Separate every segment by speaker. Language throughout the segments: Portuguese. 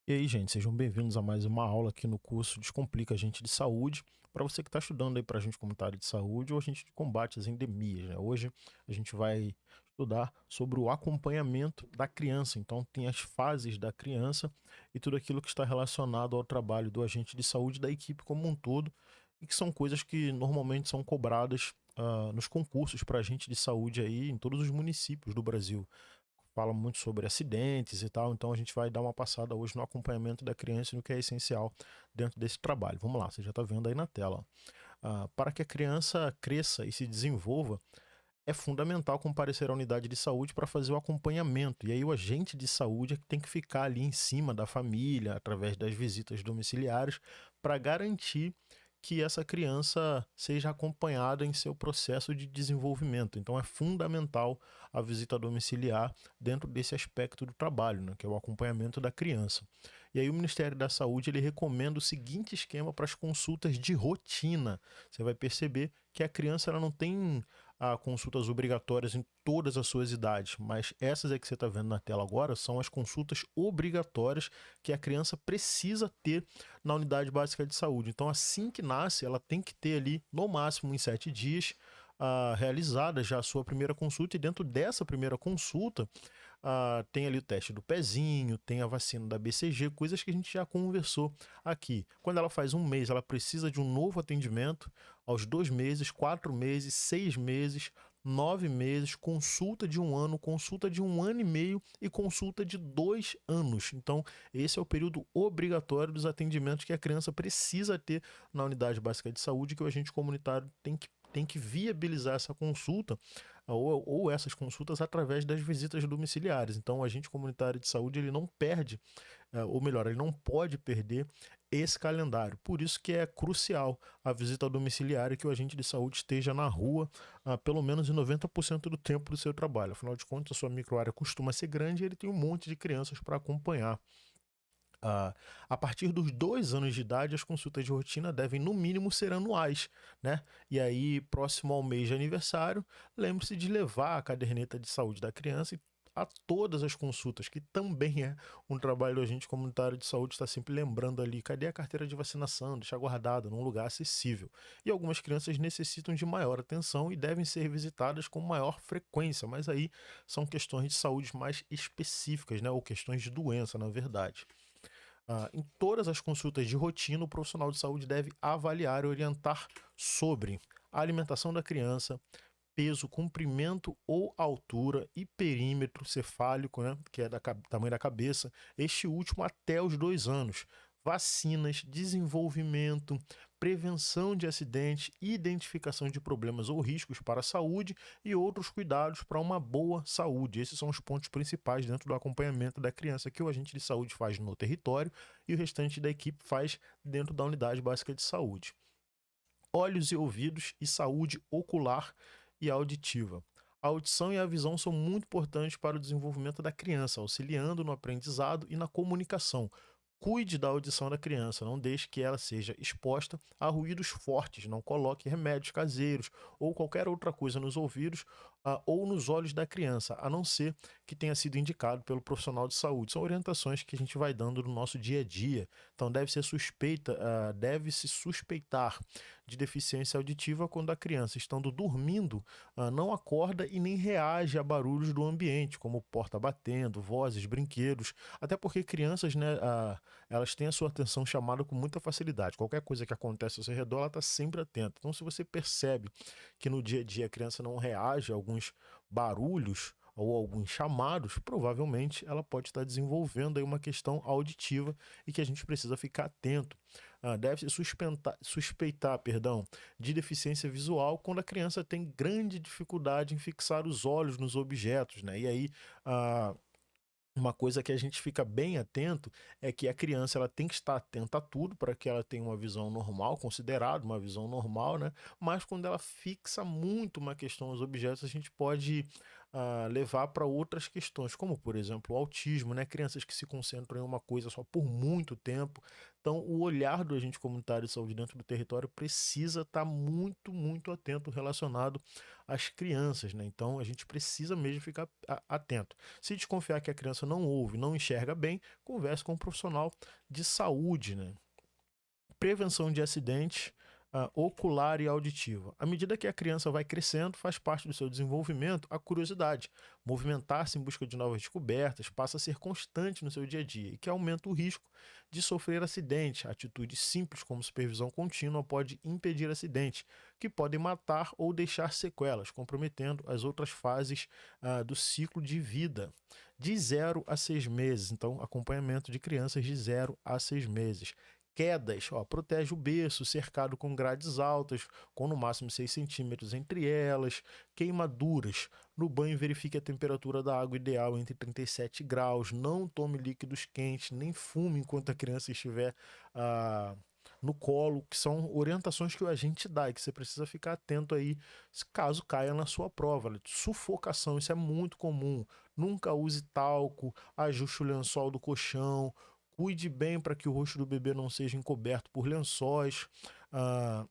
Speaker 1: E aí, gente, sejam bem-vindos a mais uma aula aqui no curso Descomplica a Gente de Saúde. Para você que está estudando aí para a gente comunitário de saúde ou a gente combate as endemias, né? Hoje a gente vai estudar sobre o acompanhamento da criança. Então, tem as fases da criança e tudo aquilo que está relacionado ao trabalho do agente de saúde da equipe como um todo e que são coisas que normalmente são cobradas nos concursos para agente de saúde aí em todos os municípios do Brasil. Fala muito sobre acidentes e tal, então a gente vai dar uma passada hoje no acompanhamento da criança e no que é essencial dentro desse trabalho. Vamos lá, você já está vendo aí na tela. Para que a criança cresça e se desenvolva, é fundamental comparecer à unidade de saúde para fazer o acompanhamento. E aí o agente de saúde é que tem que ficar ali em cima da família, através das visitas domiciliares, para garantir que essa criança seja acompanhada em seu processo de desenvolvimento. Então é fundamental a visita domiciliar dentro desse aspecto do trabalho, né, que é o acompanhamento da criança. E aí o Ministério da Saúde ele recomenda o seguinte esquema para as consultas de rotina. Você vai perceber que a criança ela não tem consultas obrigatórias em todas as suas idades, mas essas é que você está vendo na tela agora são as consultas obrigatórias que a criança precisa ter na unidade básica de saúde. Então, assim que nasce, ela tem que ter ali, no máximo em 7 dias, realizada já a sua primeira consulta, e dentro dessa primeira consulta, tem ali o teste do pezinho, tem a vacina da BCG, coisas que a gente já conversou aqui. Quando ela faz 1 mês, ela precisa de um novo atendimento, aos 2 meses, 4 meses, 6 meses, 9 meses, consulta de 1 ano, consulta de 1 ano e meio e consulta de 2 anos. Então, esse é o período obrigatório dos atendimentos que a criança precisa ter na unidade básica de saúde, que o agente comunitário tem que viabilizar essa consulta ou essas consultas através das visitas domiciliares. Então, o agente comunitário de saúde ele não perde, ou melhor, ele não pode perder esse calendário. Por isso que é crucial a visita domiciliar e que o agente de saúde esteja na rua pelo menos em 90% do tempo do seu trabalho. Afinal de contas, a sua microárea costuma ser grande e ele tem um monte de crianças para acompanhar. A partir dos 2 anos de idade, as consultas de rotina devem, no mínimo, ser anuais, né? E aí, próximo ao mês de aniversário, lembre-se de levar a caderneta de saúde da criança a todas as consultas, que também é um trabalho do agente comunitário de saúde, está sempre lembrando ali, cadê a carteira de vacinação, deixar guardada num lugar acessível. E algumas crianças necessitam de maior atenção e devem ser visitadas com maior frequência, mas aí são questões de saúde mais específicas, né? Ou questões de doença, na verdade. Em todas as consultas de rotina, o profissional de saúde deve avaliar e orientar sobre a alimentação da criança, peso, comprimento ou altura e perímetro cefálico, né, que é tamanho da cabeça, este último até os 2 anos. Vacinas, desenvolvimento, prevenção de acidentes, identificação de problemas ou riscos para a saúde e outros cuidados para uma boa saúde. Esses são os pontos principais dentro do acompanhamento da criança que o agente de saúde faz no território e o restante da equipe faz dentro da unidade básica de saúde. Olhos e ouvidos e saúde ocular e auditiva. A audição e a visão são muito importantes para o desenvolvimento da criança, auxiliando no aprendizado e na comunicação. Cuide da audição da criança, não deixe que ela seja exposta a ruídos fortes, não coloque remédios caseiros ou qualquer outra coisa nos ouvidos ou nos olhos da criança, a não ser que tenha sido indicado pelo profissional de saúde. São orientações que a gente vai dando no nosso dia a dia. Então deve-se suspeitar de deficiência auditiva quando a criança, estando dormindo, não acorda e nem reage a barulhos do ambiente, como porta batendo, vozes, brinquedos, até porque crianças, né, elas têm a sua atenção chamada com muita facilidade. Qualquer coisa que acontece ao seu redor, ela está sempre atenta. Então, se você percebe que no dia a dia a criança não reage a alguns barulhos ou alguns chamados, provavelmente ela pode estar desenvolvendo aí uma questão auditiva e que a gente precisa ficar atento. Deve-se suspeitar, de deficiência visual quando a criança tem grande dificuldade em fixar os olhos nos objetos, né? E aí, ah, uma coisa que a gente fica bem atento é que a criança ela tem que estar atenta a tudo para que ela tenha uma visão normal, considerada uma visão normal, né? Mas quando ela fixa muito uma questão aos objetos, a gente pode levar para outras questões, como, por exemplo, o autismo, né? Crianças que se concentram em uma coisa só por muito tempo. Então, o olhar do agente comunitário de saúde dentro do território precisa estar muito, muito atento relacionado às crianças, né? Então, a gente precisa mesmo ficar atento. Se desconfiar que a criança não ouve, não enxerga bem, converse com um profissional de saúde, né? Prevenção de acidentes ocular e auditiva. À medida que a criança vai crescendo, faz parte do seu desenvolvimento a curiosidade. Movimentar-se em busca de novas descobertas passa a ser constante no seu dia a dia e que aumenta o risco de sofrer acidente. Atitudes simples como supervisão contínua pode impedir acidentes, que podem matar ou deixar sequelas, comprometendo as outras fases do ciclo de vida. De 0 a 6 meses, então acompanhamento de crianças de 0 a 6 meses. Quedas, ó, protege o berço, cercado com grades altas, com no máximo 6 centímetros entre elas. Queimaduras. No banho, verifique a temperatura da água ideal entre 37 graus. Não tome líquidos quentes, nem fume enquanto a criança estiver no colo, que são orientações que o agente dá e que você precisa ficar atento aí, caso caia na sua prova. Sufocação, isso é muito comum. Nunca use talco, ajuste o lençol do colchão, cuide bem para que o rosto do bebê não seja encoberto por lençóis, ah,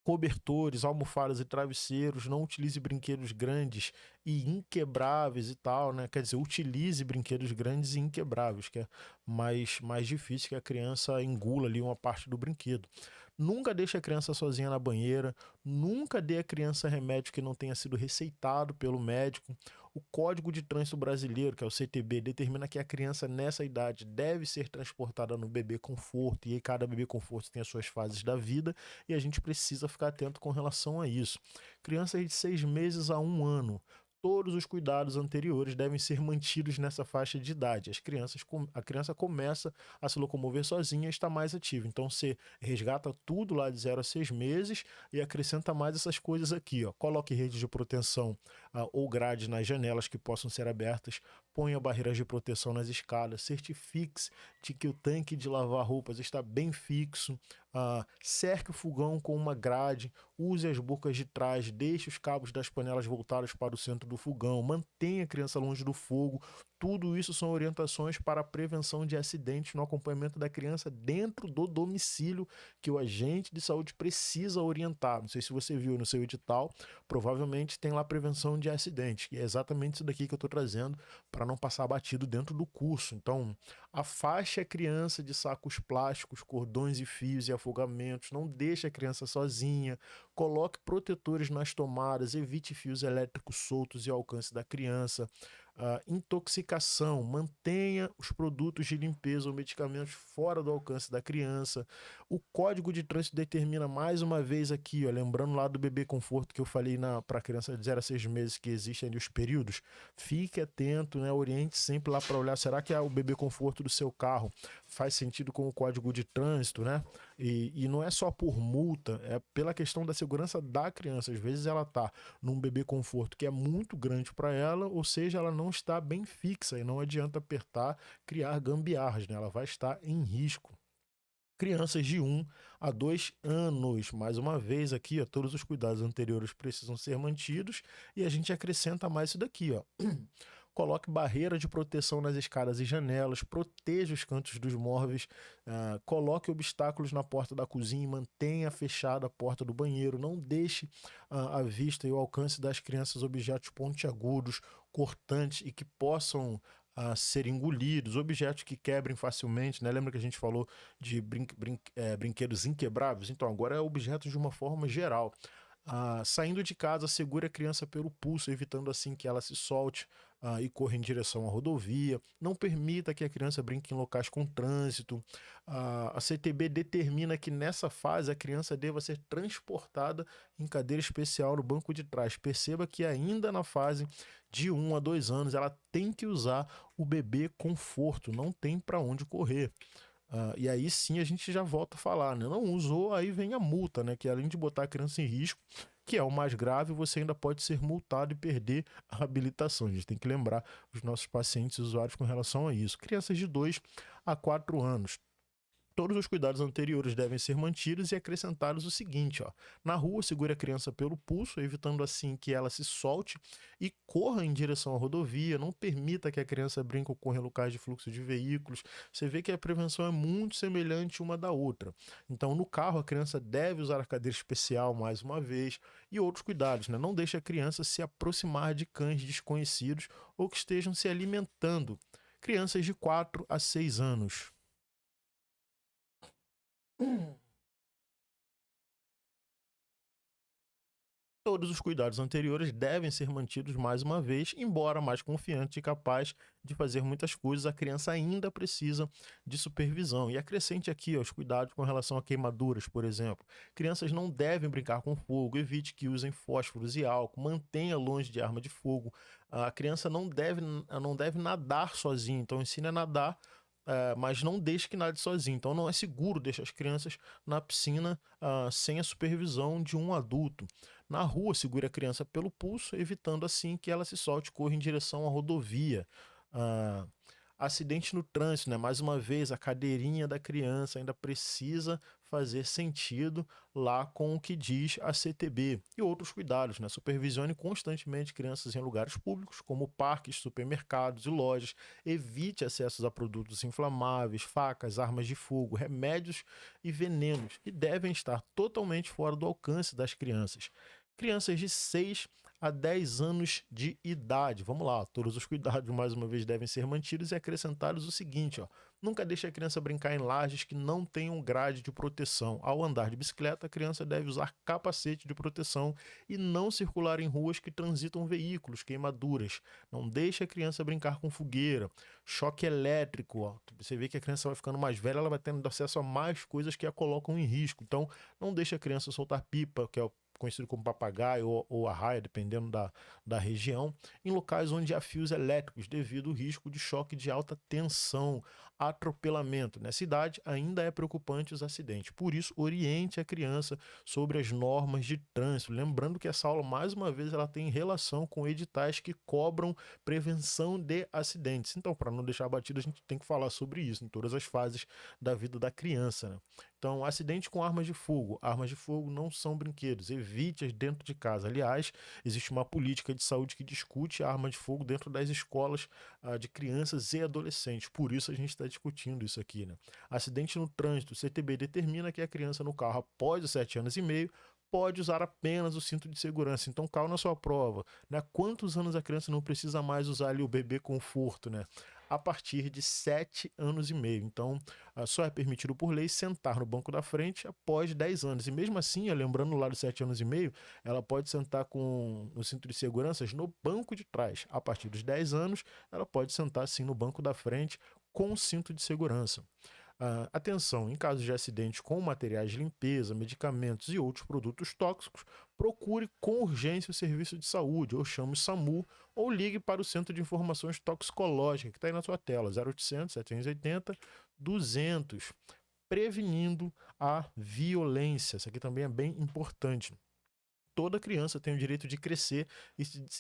Speaker 1: cobertores, almofadas e travesseiros. Não utilize brinquedos grandes e inquebráveis e tal, né? Quer dizer, utilize brinquedos grandes e inquebráveis, que é mais difícil que a criança engula ali uma parte do brinquedo. Nunca deixe a criança sozinha na banheira, nunca dê à criança remédio que não tenha sido receitado pelo médico. O Código de Trânsito Brasileiro, que é o CTB, determina que a criança nessa idade deve ser transportada no bebê conforto, e aí cada bebê conforto tem as suas fases da vida, e a gente precisa ficar atento com relação a isso. Crianças de 6 meses a 1 ano. Todos os cuidados anteriores devem ser mantidos nessa faixa de idade. A criança começa a se locomover sozinha e está mais ativa. Então você resgata tudo lá de 0 a 6 meses e acrescenta mais essas coisas aqui, ó. Coloque redes de proteção ou grades nas janelas que possam ser abertas. Ponha barreiras de proteção nas escadas. Certifique-se de que o tanque de lavar roupas está bem fixo. Cerque o fogão com uma grade, use as bocas de trás, deixe os cabos das panelas voltados para o centro do fogão, mantenha a criança longe do fogo. Tudo isso são orientações para a prevenção de acidentes no acompanhamento da criança dentro do domicílio, que o agente de saúde precisa orientar. Não sei se você viu no seu edital, provavelmente tem lá prevenção de acidentes, e é exatamente isso daqui que eu estou trazendo para não passar batido dentro do curso. Então, afaste a criança de sacos plásticos, cordões e fios e afogamentos. Não deixe a criança sozinha. Coloque protetores nas tomadas. Evite fios elétricos soltos e ao alcance da criança. Intoxicação. Mantenha os produtos de limpeza ou medicamentos fora do alcance da criança. O Código de Trânsito determina mais uma vez aqui, ó, lembrando lá do bebê conforto que eu falei para a criança de 0 a 6 meses, que existem ali os períodos. Fique atento, né? Oriente sempre lá para olhar, será que o bebê conforto do seu carro faz sentido com o Código de Trânsito, né? E não é só por multa, é pela questão da segurança da criança. Às vezes ela tá num bebê conforto que é muito grande para ela, ou seja, ela não está bem fixa e não adianta apertar, criar gambiarras, né? Ela vai estar em risco. Crianças de 1 a 2 anos. Mais uma vez aqui, ó, todos os cuidados anteriores precisam ser mantidos e a gente acrescenta mais isso daqui, ó. Coloque barreira de proteção nas escadas e janelas, proteja os cantos dos móveis, coloque obstáculos na porta da cozinha e mantenha fechada a porta do banheiro. Não deixe à vista e ao alcance das crianças objetos pontiagudos, cortantes e que possam ser engolidos, objetos que quebrem facilmente, né? Lembra que a gente falou de brinquedos inquebráveis? Então, agora é objetos de uma forma geral. Saindo de casa, segure a criança pelo pulso, evitando assim que ela se solte e corra em direção à rodovia. Não permita que a criança brinque em locais com trânsito. A CTB determina que nessa fase a criança deva ser transportada em cadeira especial no banco de trás. Perceba que ainda na fase de 1 a 2 anos ela tem que usar o bebê conforto, não tem para onde correr. E aí sim a gente já volta a falar, né? Não usou, aí vem a multa, né? Que além de botar a criança em risco, que é o mais grave, você ainda pode ser multado e perder a habilitação. A gente tem que lembrar os nossos pacientes e usuários com relação a isso. Crianças de 2 a 4 anos. Todos os cuidados anteriores devem ser mantidos e acrescentados o seguinte, ó. Na rua, segure a criança pelo pulso, evitando assim que ela se solte e corra em direção à rodovia. Não permita que a criança brinque ou corra em locais de fluxo de veículos. Você vê que a prevenção é muito semelhante uma da outra. Então, no carro, a criança deve usar a cadeira especial mais uma vez e outros cuidados, né? Não deixe a criança se aproximar de cães desconhecidos ou que estejam se alimentando. Crianças de 4 a 6 anos. Todos os cuidados anteriores devem ser mantidos mais uma vez, embora mais confiante e capaz de fazer muitas coisas, a criança ainda precisa de supervisão. E acrescente aqui ó, os cuidados com relação a queimaduras, por exemplo. Crianças não devem brincar com fogo, evite que usem fósforos e álcool, mantenha longe de arma de fogo. A criança não deve nadar sozinha, então ensine a nadar. Mas não deixe que nade sozinho. Então não é seguro deixar as crianças na piscina sem a supervisão de um adulto. Na rua, segure a criança pelo pulso, evitando assim que ela se solte e corra em direção à rodovia. Ah, Acidente no trânsito, né? Mais uma vez, a cadeirinha da criança ainda precisa fazer sentido lá com o que diz a CTB. E outros cuidados, né? Supervisione constantemente crianças em lugares públicos, como parques, supermercados e lojas. Evite acessos a produtos inflamáveis, facas, armas de fogo, remédios e venenos, que devem estar totalmente fora do alcance das crianças. Crianças de 6 a 10 anos de idade. Vamos lá, todos os cuidados, mais uma vez, devem ser mantidos e acrescentados o seguinte, ó. Nunca deixe a criança brincar em lajes que não tenham grade de proteção. Ao andar de bicicleta, a criança deve usar capacete de proteção e não circular em ruas que transitam veículos, queimaduras. Não deixe a criança brincar com fogueira, choque elétrico. Ó. Você vê que a criança vai ficando mais velha, ela vai tendo acesso a mais coisas que a colocam em risco. Então, não deixe a criança soltar pipa, que é o conhecido como papagaio ou arraia, dependendo da região, em locais onde há fios elétricos, devido ao risco de choque de alta tensão, atropelamento. Nessa idade, ainda é preocupante os acidentes. Por isso, oriente a criança sobre as normas de trânsito. Lembrando que essa aula, mais uma vez, ela tem relação com editais que cobram prevenção de acidentes. Então, para não deixar batido, a gente tem que falar sobre isso em todas as fases da vida da criança, né? Então, acidente com armas de fogo. Armas de fogo não são brinquedos. Evite-as dentro de casa. Aliás, existe uma política de saúde que discute a arma de fogo dentro das escolas de crianças e adolescentes. Por isso a gente está discutindo isso aqui, né? Acidente no trânsito. O CTB determina que a criança no carro após os 7 anos e meio pode usar apenas o cinto de segurança. Então, calma na sua prova, né? Quantos anos a criança não precisa mais usar ali o bebê conforto, né? A partir de 7 anos e meio. Então, só é permitido por lei sentar no banco da frente após 10 anos. E mesmo assim, lembrando lá dos 7 anos e meio, ela pode sentar com o cinto de segurança no banco de trás. A partir dos 10 anos, ela pode sentar sim no banco da frente com o cinto de segurança. Atenção, em casos de acidente com materiais de limpeza, medicamentos e outros produtos tóxicos, procure com urgência o serviço de saúde, ou chame o SAMU, ou ligue para o Centro de Informações Toxicológicas, que está aí na sua tela, 0800 780 200, prevenindo a violência. Isso aqui também é bem importante. Toda criança tem o direito de crescer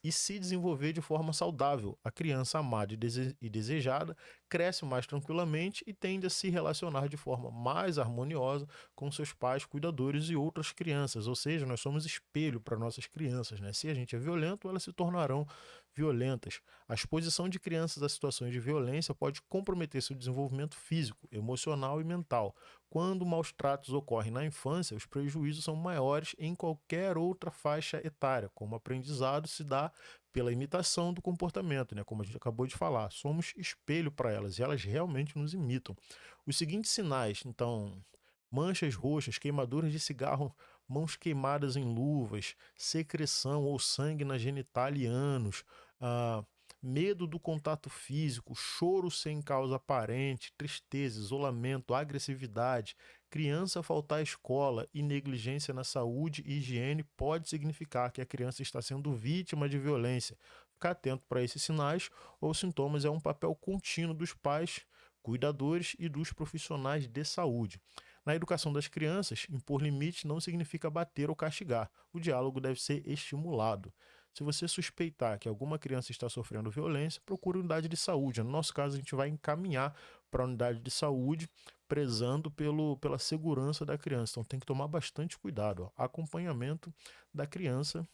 Speaker 1: e se desenvolver de forma saudável. A criança amada e desejada cresce mais tranquilamente e tende a se relacionar de forma mais harmoniosa com seus pais, cuidadores e outras crianças. Ou seja, nós somos espelho para nossas crianças, né? Se a gente é violento, elas se tornarão violentas. A exposição de crianças a situações de violência pode comprometer seu desenvolvimento físico, emocional e mental. Quando maus tratos ocorrem na infância, os prejuízos são maiores em qualquer outra faixa etária, como o aprendizado se dá pela imitação do comportamento, né? Como a gente acabou de falar, somos espelho para elas e elas realmente nos imitam. Os seguintes sinais, então, manchas roxas, queimaduras de cigarro, mãos queimadas em luvas, secreção ou sangue na genitália e ânus, ah, medo do contato físico, choro sem causa aparente, tristeza, isolamento, agressividade, criança faltar à escola e negligência na saúde e higiene pode significar que a criança está sendo vítima de violência. Ficar atento para esses sinais ou sintomas é um papel contínuo dos pais, cuidadores e dos profissionais de saúde. Na educação das crianças, impor limite não significa bater ou castigar. O diálogo deve ser estimulado. Se você suspeitar que alguma criança está sofrendo violência, procure unidade de saúde. No nosso caso, a gente vai encaminhar para a unidade de saúde, prezando pela segurança da criança. Então tem que tomar bastante cuidado. Ó. Acompanhamento da criança